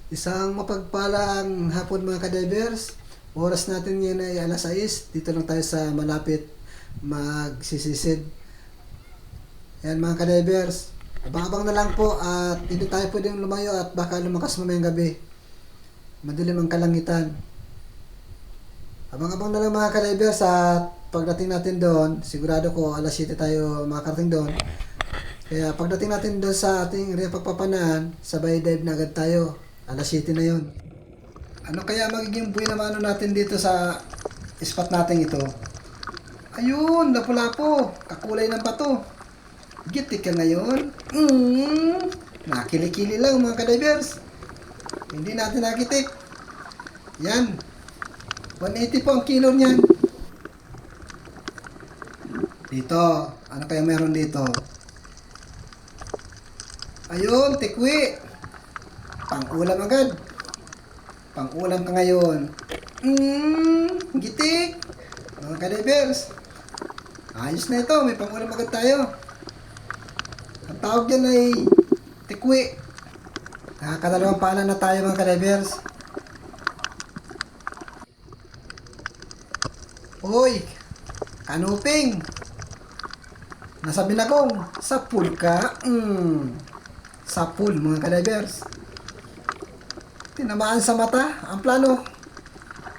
Isang mapagpalang hapon mga ka-divers. Oras natin ngayon ay alas 6. Dito lang tayo sa malapit magsisisid. Yan mga ka-divers. Abang-abang na lang po at hindi tayo pwedeng lumayo at baka lumakas mamayang gabi. Madilim ang kalangitan. Abang-abang na lang mga ka-divers at pagdating natin doon, sigurado ko alas 7 tayo makakarating doon. Kaya pagdating natin doon sa ating area pagpapanaan, sabay dive na agad tayo. Alas 7 na yon. Ano kaya magiging buhay naman ano natin dito sa spot natin ito? Ayun, lapu-lapo. Kakulay ng bato. Gitik ka ngayon. Nakili-kili lang mga ka-divers. Hindi natin nakitik. Yan. 180 po ang kilo niyan. Dito. Ano kaya meron dito? Ayun, tikwi. Pang-ulam agad. Pang-ulam ka ngayon. Gitik. Mga ka-divers. Ayos na ito. May pang-ulam agad tayo. Ang tawag dyan ay tikwi. Nakakadalawang paanan na tayo mga ka-divers. Hoy! Kanuping! Nasa binagong. Sa pool ka. Sa pool mga ka-divers. Tinamaan sa mata. Ang plano,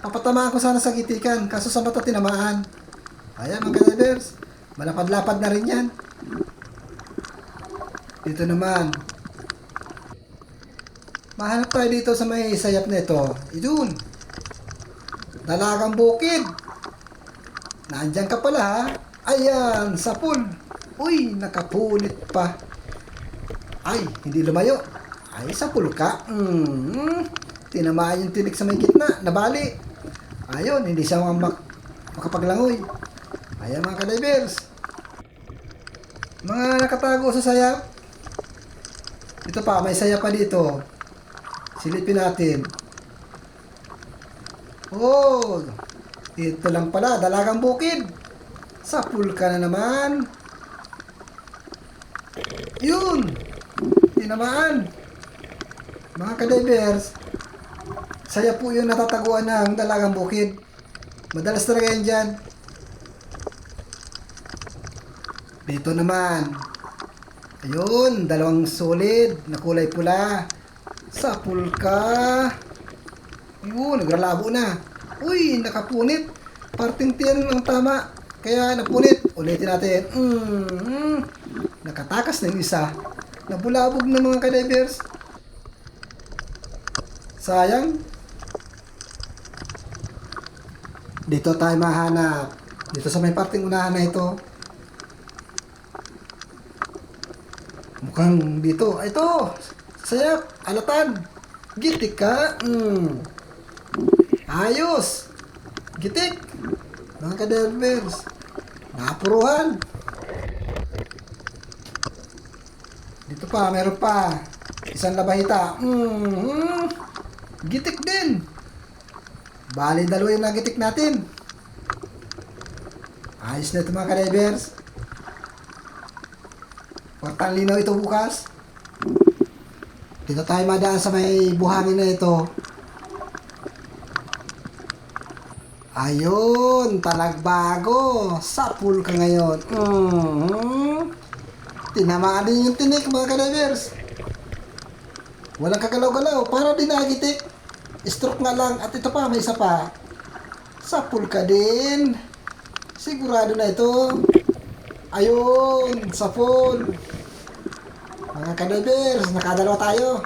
papatamaan ko sana sa gitikan. Kaso sa mata tinamaan. Ayan mga ka-divers. Malapad-lapad na rin yan. Dito naman. Mahanap tayo dito sa may sayap na ito. Idun. Dalagang bukid. Nandyan ka pala ha. Ayan, sa pool. Uy, nakapunit pa. Ay, hindi lumayo. Ay, sa pool ka. Tinamaan yung tinik sa may gitna. Nabali. Ayun, hindi siya makapaglangoy. Ayan mga ka-divers. Mga nakatago sa sayap. Ito pa, may sayap pa dito. Silipin natin. Oh, ito lang pala, dalagang bukid. Sa pool ka na naman. Yun. Tinamaan. Mga ka-divers, saya po yung natataguan ng dalagang bukid. Madalas talaga yan dyan. Dito naman. Ayun, dalawang solid na kulay pula. Sa pool ka. Ayun, nagralabo na. Uy, nakapunit. Parting tiyan ang tama. Kaya napunit. Ulitin natin. Nakatakas na yung isa. Nabulabog na mga ka-divers. Sayang. Dito tayo mahanap. Dito sa may parting unahan na ito. Mukhang dito. Ito. Sayap. Alatan. Gitik ka. Ayos. Gitik. Mga ka-divers. Napuruhan. Dito pa. Meron pa. Isang labahita. Gitik din. Bali, dalawa yung nagitik natin. Ayos na ito mga ka-divers. Kwartang linaw ito bukas. Dito tayo madaan sa may buhangin na ito. Ayun, talagbago. Sa pool ka ngayon. Tinamaan din yung tinik mga ka-divers. Walang kagalaw-galaw. Para din nagitik. Stroke nga lang. At ito pa, may isa pa. Sa pool ka din. Sigurado na ito. Ayun, sa pool. Mga ka-divers, nakadalawa tayo.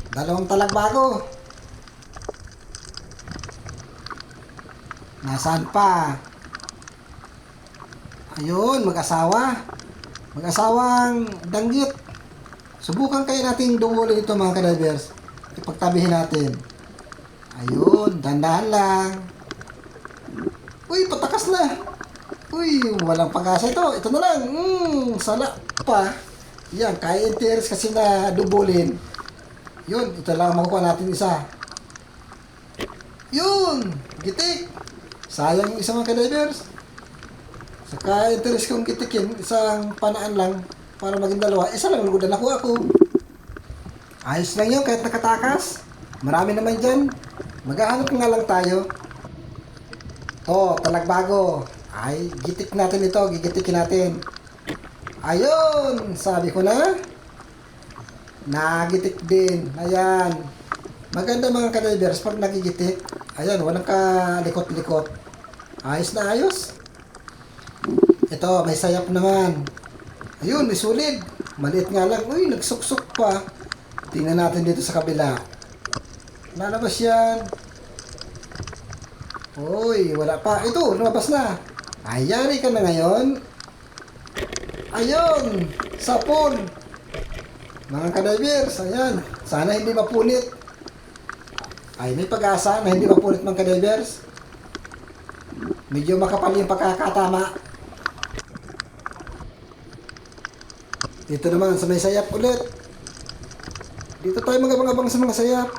Dalawang talagbago. Nasaan pa? Ayun, mag-asawa. Mag-asawang danggit. Subukan kayo nating dumulin ito mga ka-divers. Ipagtabihin natin. Ayun, dandahan lang. Uy, patakas na. Uy, walang pag-asa ito. Ito na lang. Sala pa. Yan, kaya interes kasi na dubulin. Yun, ito lang makukuha natin isa. Yun, gitik. Sayang yung isa mga ka-divers. Saka interes kong gitikin, isang panaan lang para maging dalawa. Isa lang lugod na nakuha ko. Ayos lang yun kahit nakatakas. Marami naman dyan. Maghahanap nga lang tayo. Talagbago. Ay, gitik natin ito. Gigitikin natin. Ayun! Sabi ko na. Nagitik din. Ayan. Maganda mga ka-divers pag nagigitik. Ayan, walang kalikot-likot. Ayos na ayos. Ito, may sayap naman. Ayun, may sulid. Maliit nga lang. Uy, nagsuksok pa. Tingnan natin dito sa kabila. Lalabas yan. Uy, wala pa. Ito, lumabas na. Ay, yari ka na ngayon. Ayun, sapon. Mga ka-divers, ayan. Sana hindi mapunit. Ay, may pag-asa na hindi mapunit mga ka-divers. Medyo makapal yung pagkakatama. Dito naman sa may sayap ulit. Dito tayo magabang-abang sa mga sayap.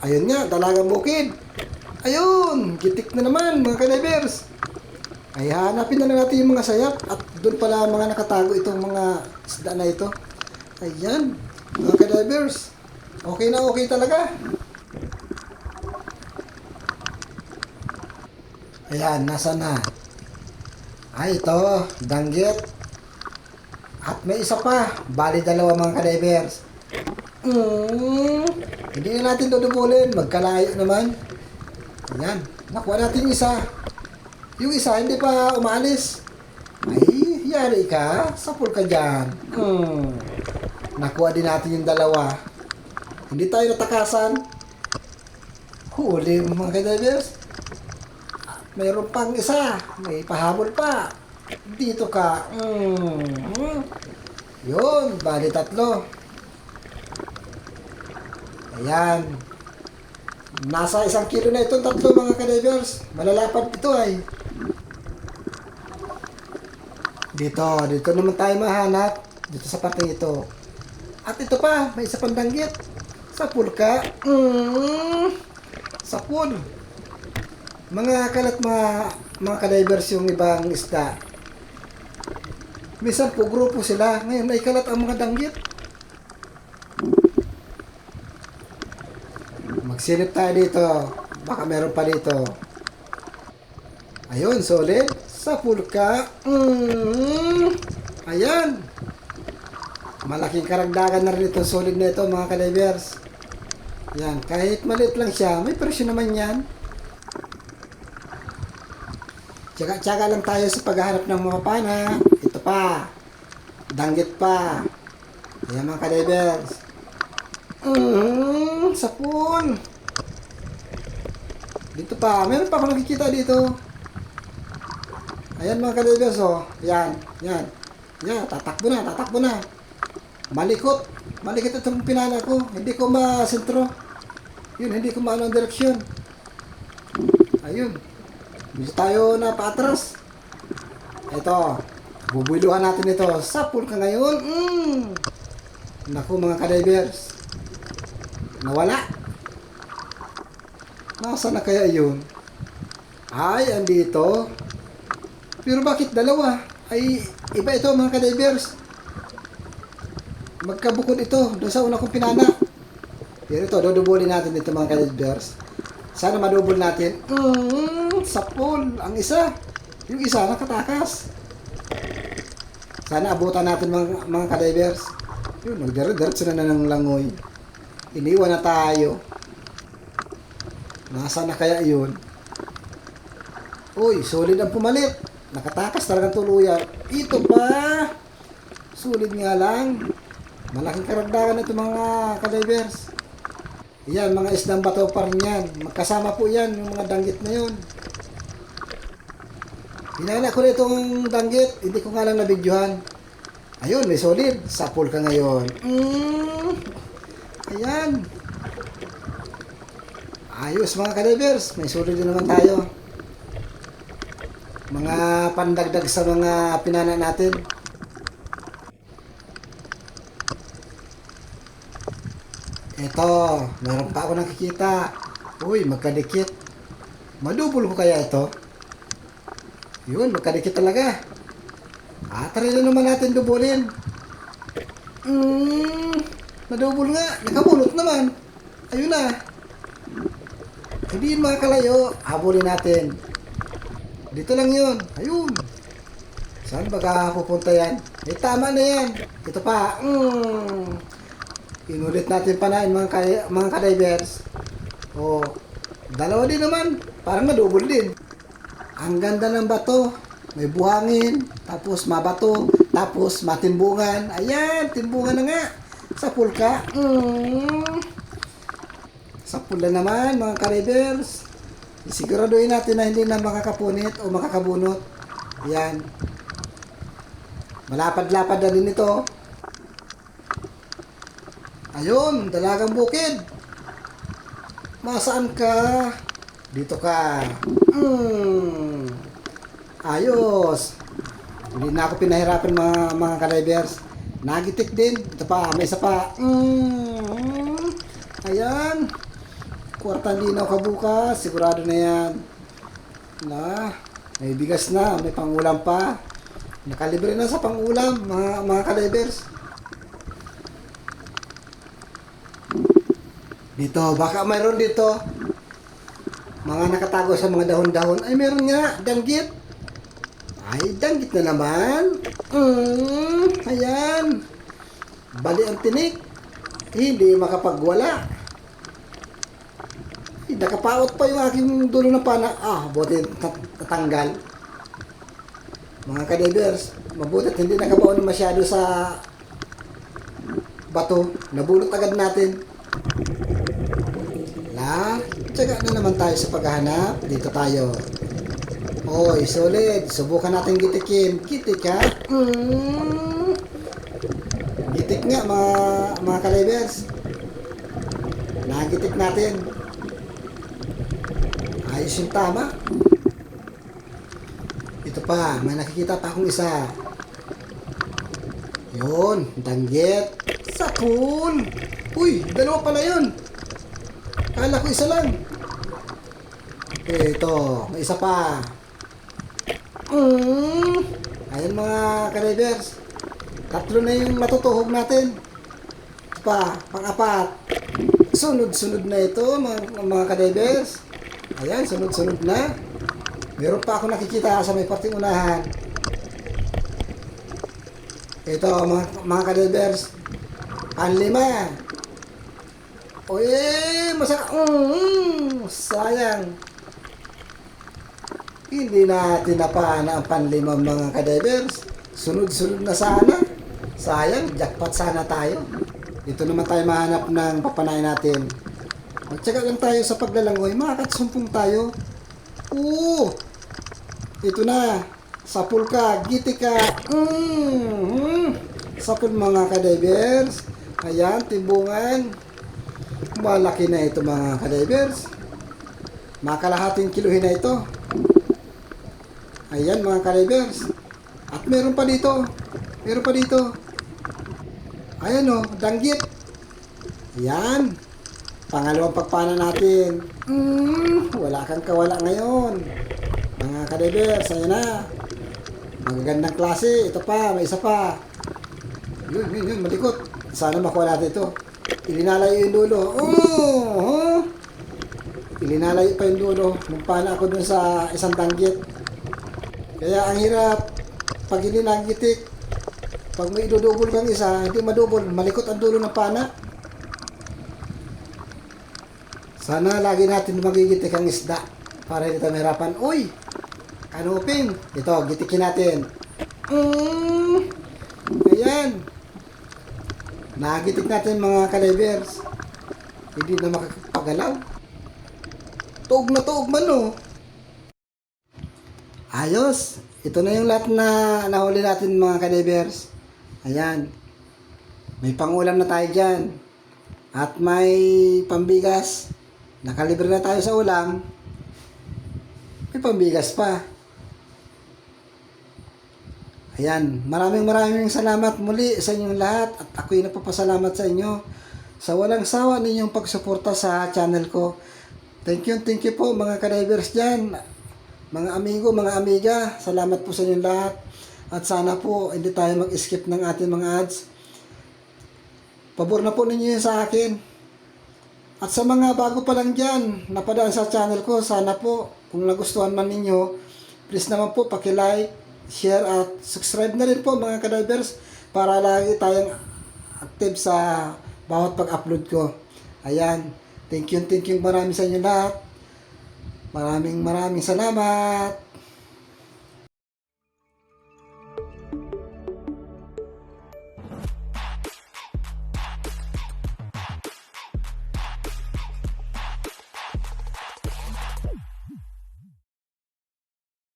Ayun nga, dalagang bukid. Ayun, gitik na naman mga ka-divers. Ay hanapin na natin yung mga sayap. At doon pala mga nakatago itong mga isda na ito. Ayan, mga ka-divers. Okay na okay talaga. Ayan, nasa na? Ay, ito, danggit. At may isa pa, bali dalawa mga ka-divers. Hindi na natin dudubulin, magkalayo naman. Ayan, nakuha natin yung isa. Yung isa hindi pa umalis. Ay, yari ka, sapul ka dyan. Nakuha din natin yung dalawa. Hindi tayo natakasan. Huli mga ka-divers. Mayroon pang isa. May pahabol pa. Dito ka. Yun, bali 3. Ayan. Nasa 1 kilo na itong 3 mga ka-divers. Malalapad ito ay. Dito naman tayo mahanap. Dito sa parte ito. At ito pa, may isa pang danggit. Sapul ka. Sapul. Mga kalat mga ka-divers yung ibang isda. Minsan po grupo sila. Ngayon may kalat ang mga danggit. Magsilip tayo dito. Baka meron pa dito. Ayun, solid. Sapul ka. Ayan. Malaking karagdagan na rin itong solid na ito mga ka-divers. Yan, kahit maliit lang siya, may presyo naman yan. Tsaga-tsaga lang tayo sa paghahanap ng mga pana. Ito pa. Danggit pa. Ayan mga ka-divers. Sapul. Dito pa. Meron pa ako nakikita dito. Ayan mga ka-divers oh. Yan. Yan. Yan. Tatakbo na. Malikot. Malikot itong pinana ko. Hindi ko masentro. Yun. Hindi ko maano ang direksyon. Ayun. Dito tayo na paatras. Ito. Bubuiluhan natin ito. Sapul ka ngayon. Naku mga ka-divers. Nawala. Nasaan na kaya yun? Ay, andito. Pero bakit dalawa? Ay, iba ito mga ka-divers. Magkabukod ito. Doon sa una kong pinana. Pero ito, dudubulin natin ito mga ka-divers. Sana madubol natin. Sapul. Ang isa. Yung isa nakatakas. Sana abutan natin mga ka-divers. Yun, nagdiretso na ng langoy. Iniwan na tayo. Nasaan na kaya yun? Uy, solid ang pumalit. Nakatakas talagang tuluyan. Ito pa. Solid nga lang. Malaking karagdagan ito mga ka-divers. Yan, mga isdang bato pa rin yan. Magkasama po yan, yung mga danggit na yun. Hinala ko na itong danggit. Hindi ko nga lang nabidyohan. Ayun, may solid. Sapul ka ngayon. Ayan. Ayos mga ka-divers. May solid din naman tayo. Mga pandagdag sa mga pinana natin. Ito, meron pa ako nakikita. Uy, magkadikit. Madubol ko kaya ito? Yun, magkadikit talaga. Try na naman natin dubulin. Nadubol nga. Nakabunot naman. Ayun na. Hindi yun makakalayo. Habulin natin. Dito lang yun. Ayun. Saan ba pupunta yan? Eh, tama na yan. Ito pa. Inulit natin pa na mga ka-divers. Oh, dalawa din naman. Parang nadubol din. Ang ganda ng bato. May buhangin. Tapos mabato. Tapos matimbungan. Ayan, timbungan na nga. Sa pulka. Sa pula naman, mga ka-divers. Siguraduhin natin na hindi na makakapunit o makakabunot. Ayan. Malapad-lapad na din ito. Ayun, dalagang bukid. Masaan ka? Dito ka. Ayos. Hindi na ako pinahirapan mga ka-divers. Nagitik din. Ito pa, may isa pa. Ayan. Kwartang linaw ka bukas. Sigurado na yan. May bigas na. May pangulam pa. Nakalibre na sa pangulam, mga ka-divers. Dito, baka mayroon dito. Mga nakatago sa mga dahon-dahon. Ay, meron nga. Danggit. Ay, danggit na naman. Ayan. Bali ang tinik. Hindi makapagwala. Nakapaot pa yung aking dulo ng pana. Buti tatanggal. Mga ka-divers, mabutit hindi nakabaon masyado sa bato. Nabulot agad natin. Tsaga na naman tayo sa paghahanap. Dito tayo. Oy, solid. Subukan natin gitikin. Gitik ha? Gitik nga, mga ka-divers. Nagitik natin. Ayos yung tama. Ito pa, may nakikita pa akong isa. Yun, danggit. Sapul. Uy, dalawa pala yun. Kala ko isa lang. Ito, may isa pa. Ayun mga ka-divers. Tatlo na yung matutuhog natin. Ito pa, pang-apat. Sunod-sunod na ito mga ka-divers. Ayan, sunod-sunod na. Meron pa ako nakikita sa may parting unahan. Ito mga ka-divers. Panlima. Uy, masarap. Sayang. Hindi natin napana ang panlima mga ka-divers. Sunod-sunod na sana. Sayang, jackpot sana tayo. Dito naman tayo mahanap ng papanayan natin. Magtsaga lang tayo sa paglalangoy. Makakatsumpong tayo. Ito na. Sapul ka. Gitik ka. Sapul mga ka-divers. Ayan, timbungan. Malaki na ito mga ka-divers. Makalahating kiluhin na ito. Ayan mga ka-divers. At meron pa dito. Meron pa dito. Ayan o, danggit. Ayan. Pangalawang pagpana natin. Wala kang kawala ngayon. Mga ka-divers, ayan na. Magagandang klase. Ito pa, may isa pa. Yun, malikot. Sana makuha natin ito. Ilinalayo yung dulo. Ilinalayo pa yung dulo. Magpana ako dun sa isang danggit. Kaya ang hirap pag hindi nagitik. Pag may idudubol kang isa, hindi madubol. Malikot ang dulo ng pana. Sana lagi natin magigitik ang isda para hindi tayo mahirapan. Uy! Kanuping. Ito, gitikin natin. Ayan. Nagitik natin mga ka-divers. Hindi na makakapagalaw. Tuog na tuog man oh. Ayos. Ito na yung lahat na nahuli natin mga ka-divers. Ayan. May pangulam na tayo dyan. At may pambigas. Nakalibre na tayo sa ulam. May pambigas pa. Ayan, maraming salamat muli sa inyong lahat at ako'y napapasalamat sa inyo sa walang sawa ninyong pagsuporta sa channel ko. Thank you po mga ka-divers dyan, mga amigo, mga amiga, salamat po sa inyong lahat at sana po hindi tayo mag-skip ng ating mga ads. Pabor na po ninyo yun sa akin. At sa mga bago pa lang dyan, napadaan sa channel ko, sana po, kung nagustuhan man ninyo, please naman po, paki-like, share, at subscribe na rin po mga kadivers para lagi tayong active sa bawat pag-upload ko. Ayan. Thank you marami sa inyo lahat. Maraming salamat.